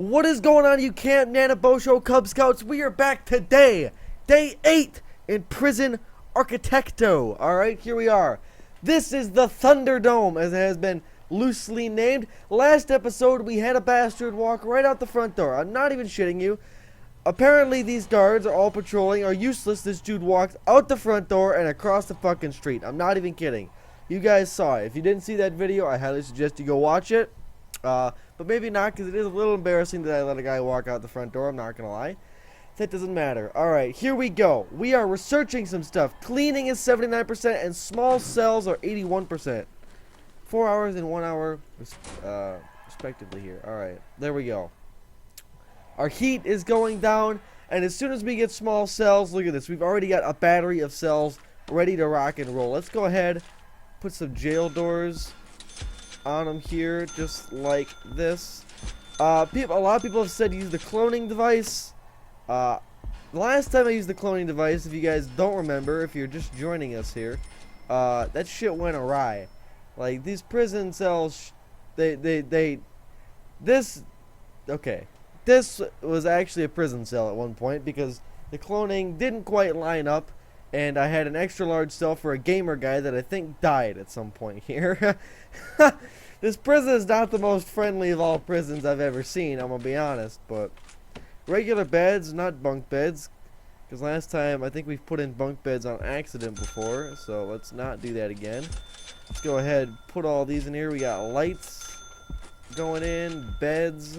What is going on, you Camp Nanabosho Cub Scouts? We are back today, day 8 in Prison Architecto. Alright, here we are. This is the Thunderdome, as it has been loosely named. Last episode, we had a bastard walk right out the front door. I'm not even shitting you. Apparently, these guards are all patrolling, are useless. This dude walked out the front door and across the fucking street. I'm not even kidding. You guys saw it. If you didn't see that video, I highly suggest you go watch it. But maybe not, because it is a little embarrassing that I let a guy walk out the front door. I'm not going to lie. That doesn't matter. Alright, here we go. We are researching some stuff. Cleaning is 79% and small cells are 81%. 4 hours and 1 hour, respectively here. Alright, there we go. Our heat is going down, and as soon as we get small cells, look at this. We've already got a battery of cells ready to rock and roll. Let's go ahead, put some jail doors on them here, just like this. A lot of people have said use the cloning device. The last time I used the cloning device, if you guys don't remember, if you're just joining us here, that shit went awry. Like, these prison cells, this was actually a prison cell at one point, because the cloning didn't quite line up, and I had an extra large cell for a gamer guy that I think died at some point here. This prison is not the most friendly of all prisons I've ever seen, I'm gonna be honest, but regular beds, not bunk beds, because last time I think we've put in bunk beds on accident before, so let's not do that again. Let's go ahead, put all these in here. We got lights going in, beds.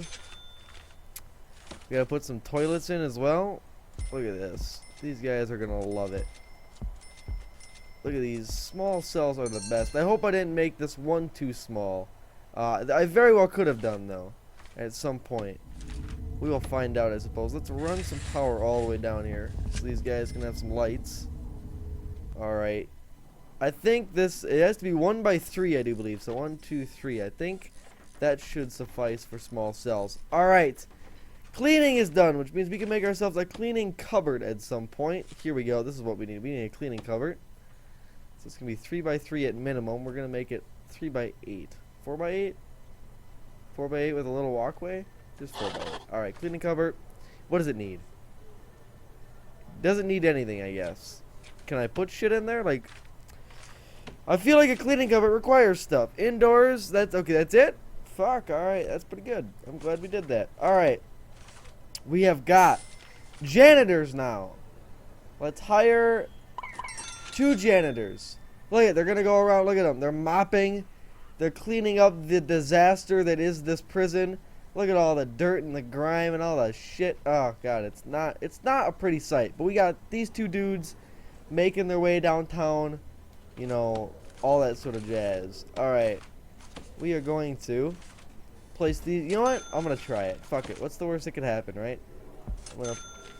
We gotta put some toilets in as well. Look at this. These guys are gonna love it. Look at these. Small cells are the best. I hope I didn't make this one too small. I very well could have done, though, at some point. We will find out, I suppose. Let's run some power all the way down here, so these guys can have some lights. Alright. I think it has to be 1 by 3, I do believe. So 1, 2, 3. I think that should suffice for small cells. Alright. Cleaning is done, which means we can make ourselves a cleaning cupboard at some point. Here we go. This is what we need. We need a cleaning cupboard. So it's going to be 3 by 3 at minimum. We're going to make it 3 by 8. 4 by 8? 4 by 8 with a little walkway? Just 4 by 8. Alright, cleaning cupboard. What does it need? Doesn't need anything, I guess. Can I put shit in there? Like, I feel like a cleaning cupboard requires stuff. Indoors, that's okay, that's it? Fuck, alright, that's pretty good. I'm glad we did that. Alright. We have got janitors now. Let's hire 2 janitors. Look at, they're gonna go around, look at them. They're mopping. They're cleaning up the disaster that is this prison. Look at all the dirt and the grime and all the shit. Oh god, it's not a pretty sight. But we got these 2 dudes making their way downtown, you know, all that sort of jazz. Alright. We are going to place these. You know what? I'm gonna try it. Fuck it. What's the worst that could happen, right? I'm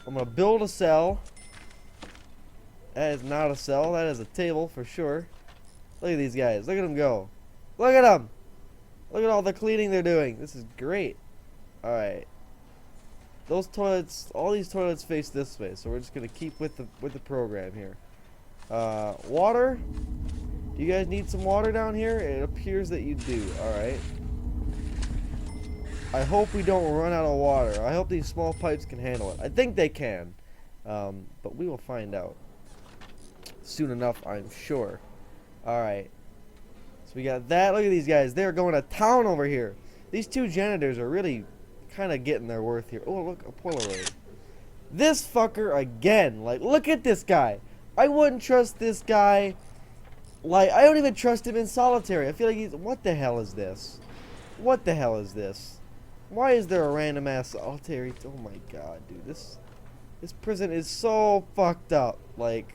gonna build a cell. That is not a cell. That is a table for sure. Look at these guys. Look at them go. Look at them. Look at all the cleaning they're doing. This is great. Alright. Those toilets, all these toilets face this way, so we're just gonna keep with the program here. Water. Do you guys need some water down here? It appears that you do. Alright. I hope we don't run out of water. I hope these small pipes can handle it. I think they can. But we will find out soon enough, I'm sure. Alright. So we got that. Look at these guys. They're going to town over here. These 2 janitors are really kind of getting their worth here. Oh, look, a Polaroid. This fucker again. Like, look at this guy. I wouldn't trust this guy. Like, I don't even trust him in solitary. I feel like he's... What the hell is this? What the hell is this? Why is there a random ass solitary? Oh my god, dude. This prison is so fucked up. Like,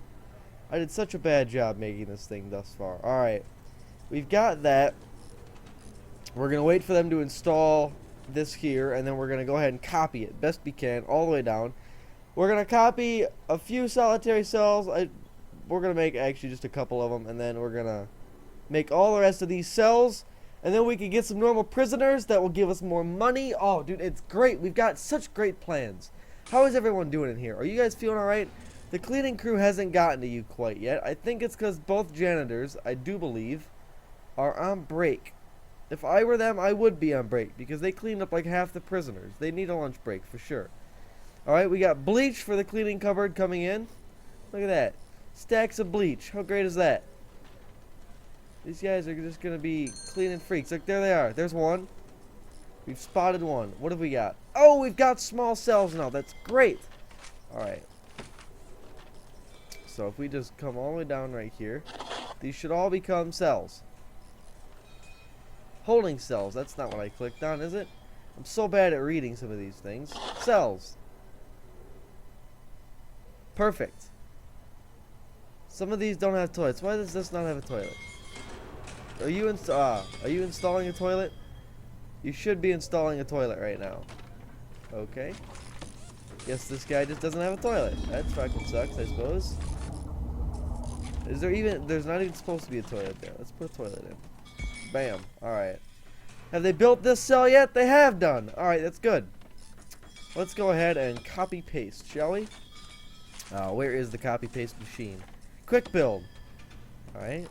I did such a bad job making this thing thus far. Alright. We've got that. We're going to wait for them to install this here, and then we're going to go ahead and copy it best we can all the way down. We're going to copy a few solitary cells. We're going to make actually just a couple of them, and then we're going to make all the rest of these cells, and then we can get some normal prisoners that will give us more money. Oh, dude, it's great. We've got such great plans. How is everyone doing in here? Are you guys feeling all right? The cleaning crew hasn't gotten to you quite yet. I think it's because both janitors, I do believe, are on break. If I were them, I would be on break because they cleaned up like half the prisoners. They need a lunch break for sure. Alright, we got bleach for the cleaning cupboard coming in. Look at that. Stacks of bleach. How great is that? These guys are just going to be cleaning freaks. Look, there they are. There's one. We've spotted one. What have we got? Oh, we've got small cells now. That's great. Alright. So if we just come all the way down right here, these should all become cells. Holding cells. That's not what I clicked on, is it? I'm so bad at reading some of these things. Cells. Perfect. Some of these don't have toilets. Why does this not have a toilet? Are you installing a toilet? You should be installing a toilet right now. Okay. Guess this guy just doesn't have a toilet. That fucking sucks, I suppose. Is there even... There's not even supposed to be a toilet there. Let's put a toilet in. Bam. Alright. Have they built this cell yet? They have done. Alright, that's good. Let's go ahead and copy-paste, shall we? Where is the copy-paste machine? Quick build. Alright.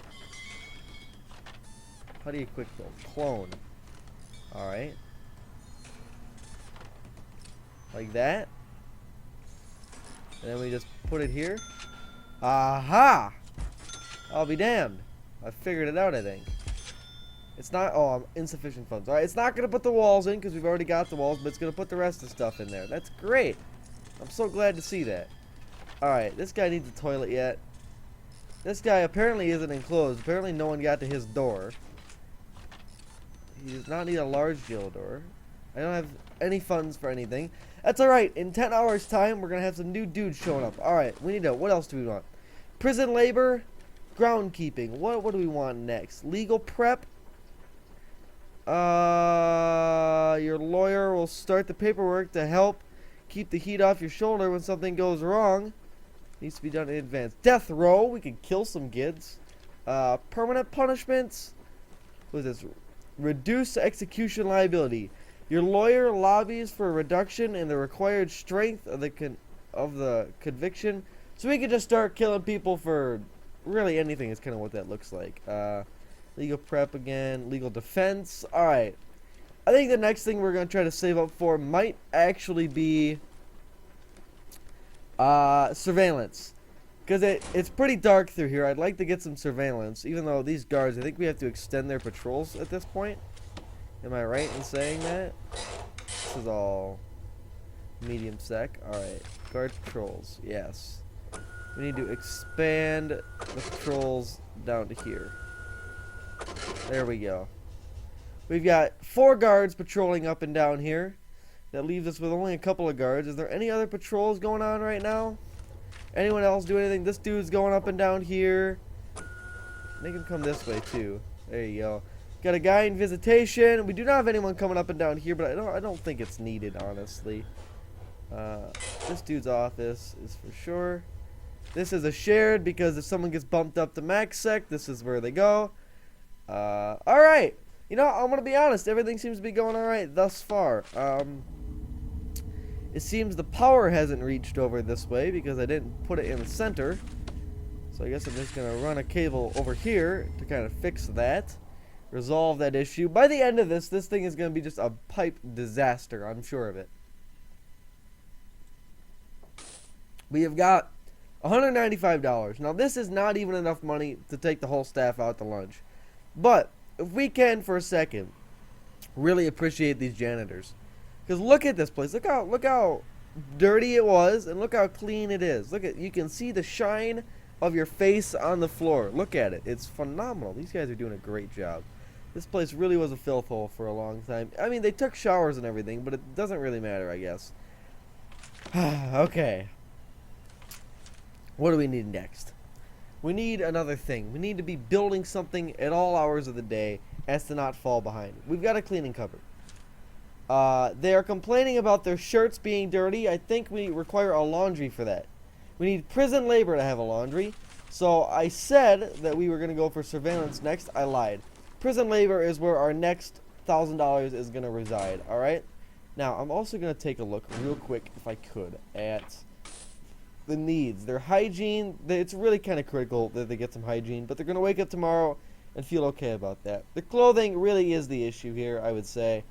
How do you quick build? Clone. Alright. Like that. And then we just put it here. Aha! I'll be damned. I figured it out, I think. It's not... Oh, insufficient funds. Alright, it's not going to put the walls in because we've already got the walls, but it's going to put the rest of the stuff in there. That's great. I'm so glad to see that. Alright, this guy needs a toilet yet. This guy apparently isn't enclosed. Apparently no one got to his door. He does not need a large jail door. I don't have any funds for anything. That's alright. In 10 hours time, we're going to have some new dudes showing up. Alright, we need to... What else do we want? Prison labor. Groundkeeping. What do we want next? Legal prep. Your lawyer will start the paperwork to help keep the heat off your shoulder when something goes wrong. Needs to be done in advance. Death row. We can kill some kids. Permanent punishments. What is this? Reduce execution liability. Your lawyer lobbies for a reduction in the required strength of the conviction, so we can just start killing people for really anything. Is kind of what that looks like. Legal prep again. Legal defense. All right. I think the next thing we're gonna try to save up for might actually be surveillance. Because it's pretty dark through here. I'd like to get some surveillance. Even though these guards, I think we have to extend their patrols at this point. Am I right in saying that? This is all medium sec. Alright. Guard patrols. Yes. We need to expand the patrols down to here. There we go. We've got 4 guards patrolling up and down here. That leaves us with only a couple of guards. Is there any other patrols going on right now? Anyone else do anything? This dude's going up and down here. Make him come this way too. There you go. Got a guy in visitation. We do not have anyone coming up and down here, but I don't think it's needed, honestly. This dude's office is for sure. This is a shared because if someone gets bumped up to max sec, this is where they go. Alright. You know, I'm gonna be honest, everything seems to be going alright thus far. It seems the power hasn't reached over this way because I didn't put it in the center. So I guess I'm just going to run a cable over here to kind of fix that. Resolve that issue. By the end of this thing is going to be just a pipe disaster. I'm sure of it. We have got $195. Now this is not even enough money to take the whole staff out to lunch. But if we can for a second really appreciate these janitors. Because look at this place. Look how dirty it was, and look how clean it is. You can see the shine of your face on the floor. Look at it. It's phenomenal. These guys are doing a great job. This place really was a filth hole for a long time. I mean, they took showers and everything, but it doesn't really matter, I guess. Okay. What do we need next? We need another thing. We need to be building something at all hours of the day as to not fall behind. We've got a cleaning cupboard. They are complaining about their shirts being dirty. I think we require a laundry for that. We need prison labor to have a laundry. So I said that we were going to go for surveillance next. I lied. Prison labor is where our next $1,000 is going to reside. Alright? Now, I'm also going to take a look real quick, if I could, at the needs. Their hygiene, it's really kind of critical that they get some hygiene. But they're going to wake up tomorrow and feel okay about that. The clothing really is the issue here, I would say.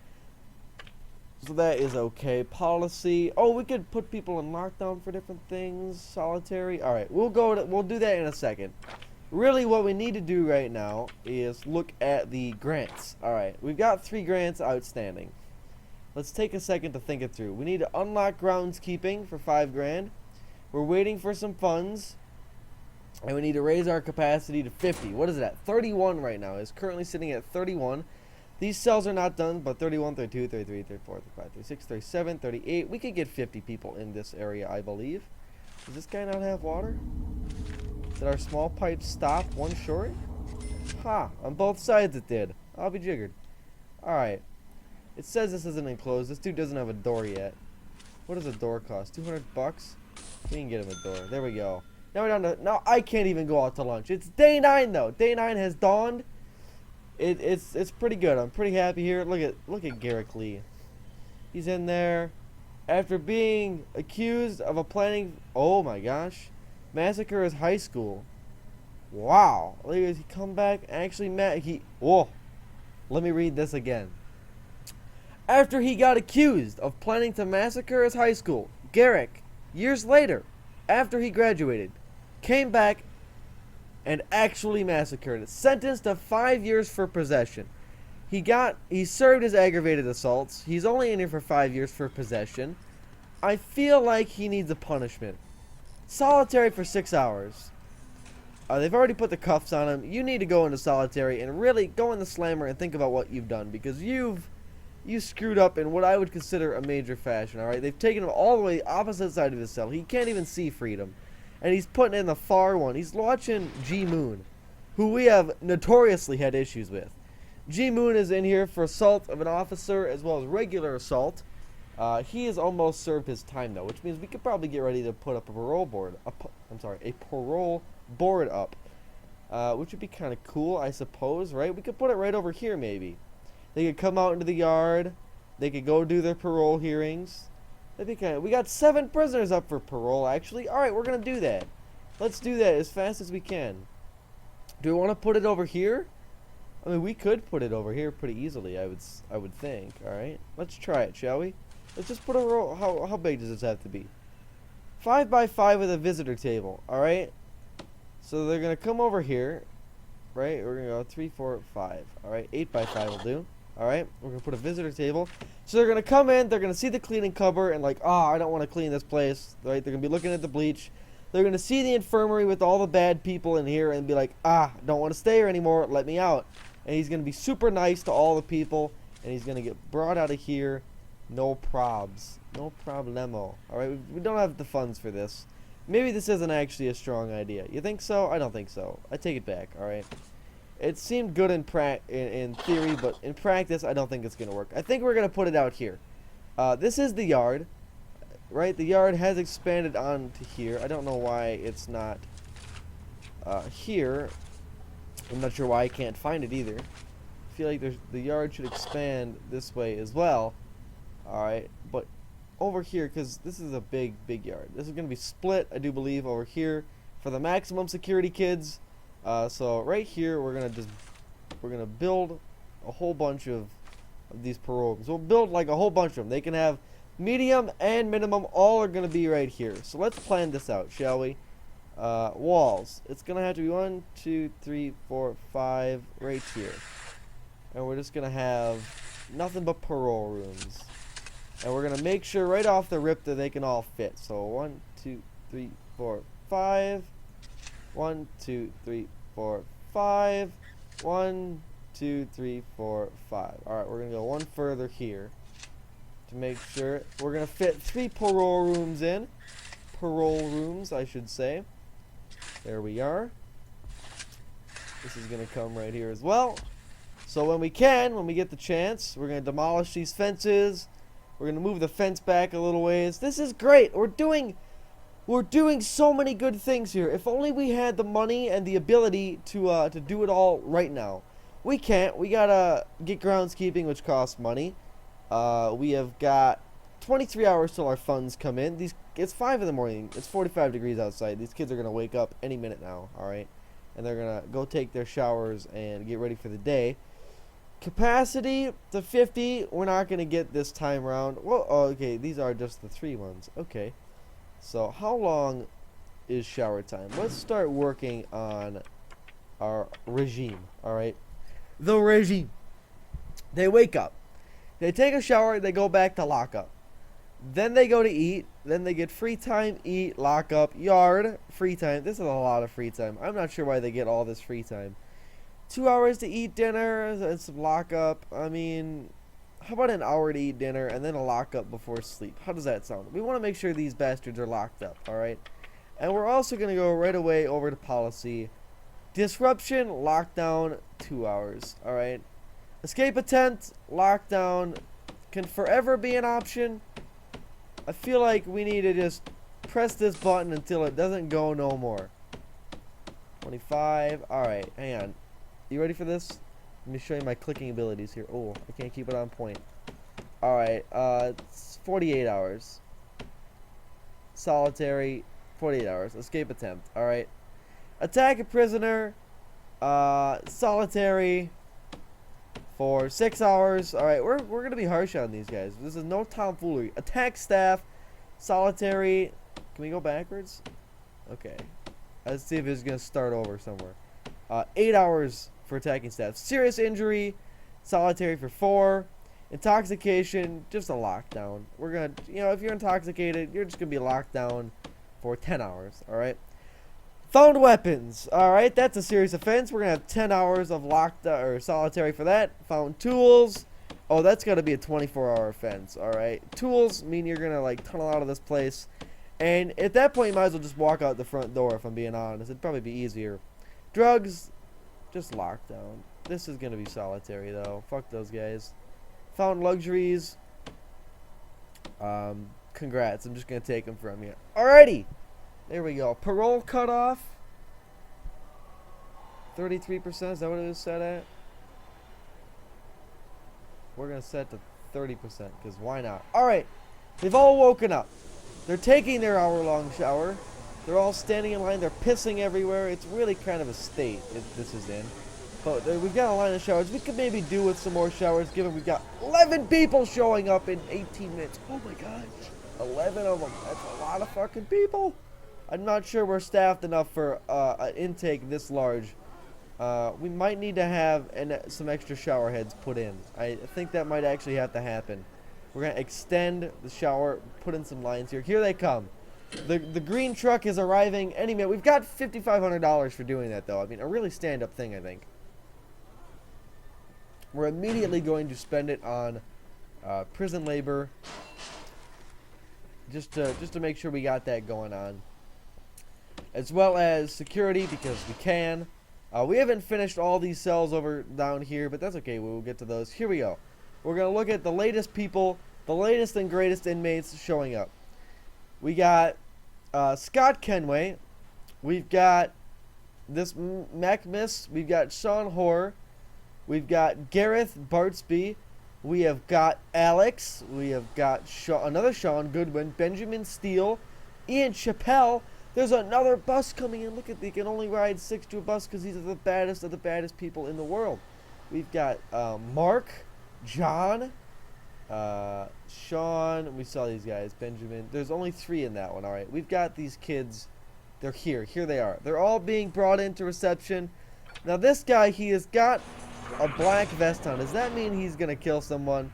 So that is okay. Policy. Oh, we could put people in lockdown for different things. Solitary. All right, we'll do that in a second. Really, what we need to do right now is look at the grants. All right, we've got 3 grants outstanding. Let's take a second to think it through. We need to unlock groundskeeping for 5 grand. We're waiting for some funds, and we need to raise our capacity to 50. What is it at? 31 right now. It's currently sitting at 31. These cells are not done, but 31, 32, 33, 34, 35, 36, 37, 38. We could get 50 people in this area, I believe. Does this guy not have water? Did our small pipe stop one short? Ha! On both sides it did. I'll be jiggered. Alright. It says this isn't enclosed. This dude doesn't have a door yet. What does a door cost? 200 bucks? We can get him a door. There we go. Now we're down to... Now I can't even go out to lunch. It's day 9 though. Day 9 has dawned. It's pretty good. I'm pretty happy here. Look at Garrick Lee. He's in there after being accused of a planning. Oh my gosh, massacre his high school. Wow. Look at he come back. Actually, whoa. Let me read this again. After he got accused of planning to massacre his high school, Garrick, years later, after he graduated, came back and actually massacred it. Sentenced to 5 years for possession. He served his aggravated assaults. He's only in here for 5 years for possession. I feel like he needs a punishment. Solitary for 6 hours. They've already put the cuffs on him. You need to go into solitary and really go in the slammer and think about what you've done, because you screwed up in what I would consider a major fashion. All right, they've taken him all the way opposite side of his cell. He can't even see freedom. And he's putting in the far one. He's watching G Moon, who we have notoriously had issues with. G Moon is in here for assault of an officer as well as regular assault. He has almost served his time though, which means we could probably get ready to put up a parole board. A parole board up, which would be kind of cool, I suppose. Right? We could put it right over here maybe. They could come out into the yard. They could go do their parole hearings. We got 7 prisoners up for parole, actually. All right, we're going to do that. Let's do that as fast as we can. Do we want to put it over here? I mean, we could put it over here pretty easily, I would think. All right, let's try it, shall we? Let's just put a row. How big does this have to be? 5 by 5 with a visitor table. All right. So they're going to come over here, right? We're going to go 3, 4, 5. All right, 8 by 5 will do. All right, we're going to put a visitor table. So they're going to come in, they're going to see the cleaning cupboard and like, I don't want to clean this place, right? They're going to be looking at the bleach. They're going to see the infirmary with all the bad people in here and be like, don't want to stay here anymore, let me out. And he's going to be super nice to all the people, and he's going to get brought out of here, no probs. No problemo. All right, we don't have the funds for this. Maybe this isn't actually a strong idea. You think so? I don't think so. I take it back, all right? It seemed good in theory, but in practice, I don't think it's going to work. I think we're going to put it out here. This is the yard, right? The yard has expanded onto here. I don't know why it's not here. I'm not sure why I can't find it either. I feel like the yard should expand this way as well. All right, but over here, because this is a big yard. This is going to be split, I do believe, over here for the maximum security kids. So right here, we're gonna build a whole bunch of these parole rooms. We'll build like a whole bunch of them. They can have medium and minimum. All are gonna be right here. So let's plan this out, shall we? Walls. It's gonna have to be 1, 2, 3, 4, 5 right here, and we're just gonna have nothing but parole rooms. And we're gonna make sure right off the rip that they can all fit. So 1, 2, 3, 4, 5. 1, 2, 3, 4, 5. 1, 2, 3, 4, 5. Alright, we're going to go one further here to make sure. We're going to fit 3 parole rooms in. Parole rooms, I should say. There we are. This is going to come right here as well. So when we get the chance, we're going to demolish these fences. We're going to move the fence back a little ways. This is great. We're doing so many good things here. If only we had the money and the ability to do it all right now. We can't. We gotta get groundskeeping, which costs money. We have got 23 hours till our funds come in. It's 5 in the morning. It's 45 degrees outside. These kids are gonna wake up any minute now. All right. and they're gonna go take their showers and get ready for the day. Capacity to 50, we're not gonna get this time around. Well, okay, these are just the 3 ones. Okay, so how long is shower time? Let's start working on our regime. All right, the regime. They wake up, they take a shower, they go back to lock up. Then they go to eat. Then they get free time, eat, lock up, yard, free time. This is a lot of free time. I'm not sure why they get all this free time. 2 hours to eat dinner and some lock up. I mean, how about an hour to eat dinner and then a lock up before sleep? How does that sound? We want to make sure these bastards are locked up, all right? And we're also going to go right away over to policy. Disruption, lockdown, 2 hours, all right? Escape attempt, lockdown, can forever be an option. I feel like we need to just press this button until it doesn't go no more. 25. Alright, hang on. You ready for this? Let me show you my clicking abilities here. Oh, I can't keep it on point. Alright, it's 48 hours. Solitary, 48 hours. Escape attempt. Alright. Attack a prisoner. Solitary. For 6 hours. Alright, we're going to be harsh on these guys. This is no tomfoolery. Attack staff. Solitary. Can we go backwards? Okay. Let's see if it's going to start over somewhere. 8 hours for attacking staff. Serious injury. Solitary for 4. Intoxication. Just a lockdown. We're going to, if you're intoxicated, you're just going to be locked down for 10 hours. Alright. Found weapons. Alright, that's a serious offense. We're going to have 10 hours of locked or solitary for that. Found tools. Oh, that's got to be a 24-hour offense. Alright. Tools mean you're going to, like, tunnel out of this place. And at that point, you might as well just walk out the front door, if I'm being honest. It'd probably be easier. Drugs, just lockdown. This is going to be solitary, though. Fuck those guys. Found luxuries. Congrats. I'm just going to take them from you. Alrighty. There we go. Parole cutoff. 33%. Is that what it was set at? We're going to set to 30%. Because why not? Alright. They've all woken up. They're taking their hour-long shower. They're all standing in line. They're pissing everywhere. It's really kind of a state this is in. But we've got a line of showers. We could maybe do with some more showers, given we've got 11 people showing up in 18 minutes. Oh my gosh. 11 of them. That's a lot of fucking people. I'm not sure we're staffed enough for an intake this large. We might need to have some extra shower heads put in. I think that might actually have to happen. We're going to extend the shower, put in some lines here. Here they come. The green truck is arriving any minute. We've got $5,500 for doing that, though. I mean, a really stand-up thing, I think. We're immediately going to spend it on prison labor, just to make sure we got that going on, as well as security, because we can. We haven't finished all these cells over down here, but that's okay. We'll get to those. Here we go. We're going to look at the latest people, the latest and greatest inmates showing up. We got Scott Kenway. We've got this Mac Miss. We've got Sean Hoare. We've got Gareth Bartsby. We have got Alex. We have got another Sean Goodwin. Benjamin Steele. Ian Chappelle. There's another bus coming in. Look at, they can only ride 6 to a bus because these are the baddest of the baddest people in the world. We've got Mark, John, Sean. We saw these guys. Benjamin. There's only 3 in that one. All right. We've got these kids. They're here. Here they are. They're all being brought into reception. Now this guy, he has got a black vest on. Does that mean he's going to kill someone?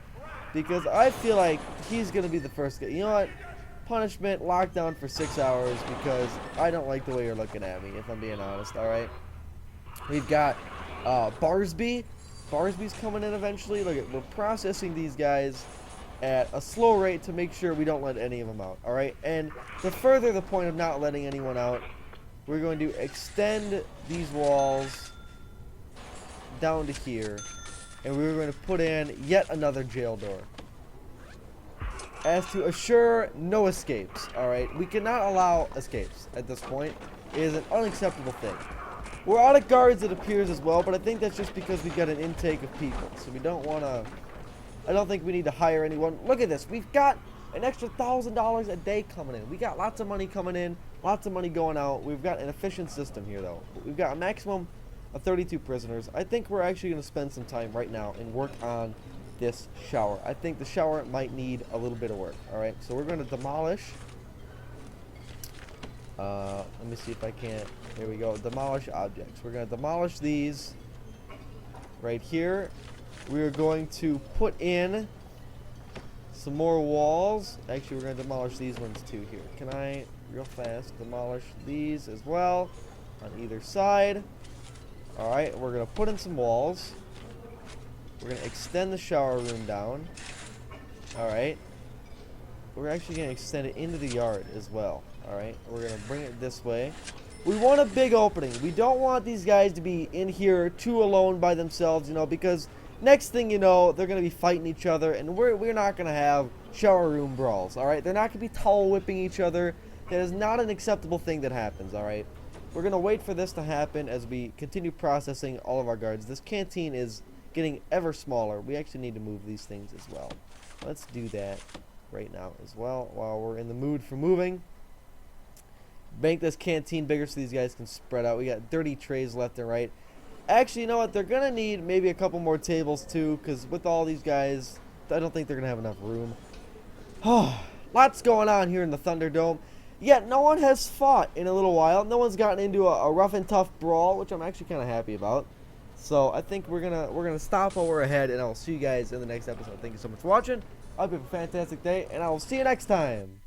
Because I feel like he's going to be the first guy. You know what? Punishment, lockdown for 6 hours, because I don't like the way you're looking at me, if I'm being honest, alright? We've got Barsby. Barsby's coming in eventually. Look, we're processing these guys at a slow rate to make sure we don't let any of them out, alright? And to further the point of not letting anyone out, we're going to extend these walls down to here, and we're going to put in yet another jail door, as to assure no escapes. Alright, we cannot allow escapes at this point. It is an unacceptable thing. We're out of guards, it appears, as well, but I think that's just because we've got an intake of people, so we don't want to, I don't think we need to hire anyone. Look at this, we've got an extra $1,000 a day coming in. We got lots of money coming in, lots of money going out. We've got an efficient system here, though. We've got a maximum of 32 prisoners. I think we're actually going to spend some time right now and work on this shower. I think the shower might need a little bit of work. All right, so we're going to demolish. Let me see if I can't. There we go. Demolish objects. We're going to demolish these right here. We are going to put in some more walls. Actually, we're going to demolish these ones too here. Can I, real fast, demolish these as well on either side? Alright, we're going to put in some walls. We're going to extend the shower room down. Alright. We're actually going to extend it into the yard as well. Alright, we're going to bring it this way. We want a big opening. We don't want these guys to be in here too alone by themselves, you know, because next thing you know, they're going to be fighting each other, and we're not going to have shower room brawls, alright? They're not going to be towel whipping each other. That is not an acceptable thing that happens, alright? We're going to wait for this to happen as we continue processing all of our guards. This canteen is getting ever smaller. We actually need to move these things as well. Let's do that right now as well while we're in the mood for moving. Make this canteen bigger so these guys can spread out. We got dirty trays left and right. Actually, you know what? They're going to need maybe a couple more tables too, because with all these guys, I don't think they're going to have enough room. Lots going on here in the Thunderdome. Yet no one has fought in a little while. No one's gotten into a rough and tough brawl, which I'm actually kind of happy about. So I think we're gonna stop while we're ahead, and I'll see you guys in the next episode. Thank you so much for watching. I hope you have a fantastic day, and I will see you next time.